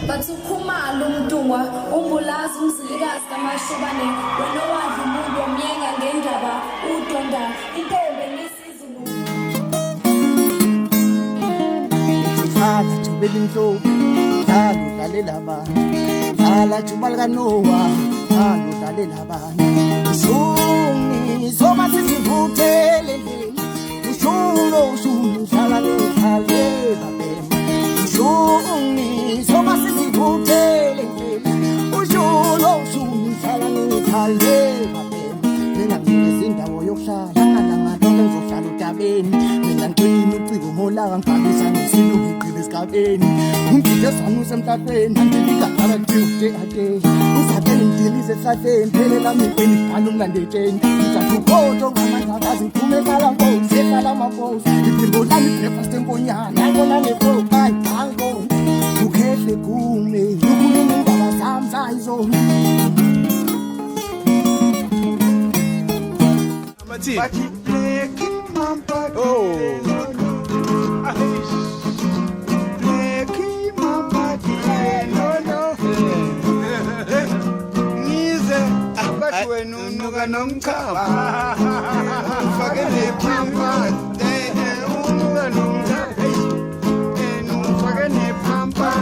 bathukhumala umdungwa umbulazi umzilikazi kamashobane wena wadla umuntu omyenga ngendaba udonda intombi nesizulu Dala jubeli mhlobo dala udlalela abantu dala jubali kaNowa dala udlalela abantu Shuni soma sizivuthele ushulo dlala nekhalela Shuni soma sizivuthele ushulo dlala nekhalela mina nginezindawo yokuhlala ngalamadola ngizohlala utabeni mina ngicina uciko molaka ngibhalisa nesilungu igqile esigabeni ungide sami usemhlabeni angibigaqala ngithi ade uzakele ngidilize ehlahleni phelela mipeni ngalo mlandetsheni ngizathu photo ngamandakazi ngiphume kala nkosi ekala maposi iphimbo lami breakfast emponyana yabona nepho hayi dango ukhehle kume ukhuluma indaba zami zayizona Nuga nongchaba ufakele pampa unuga nongchaba ufakele pampa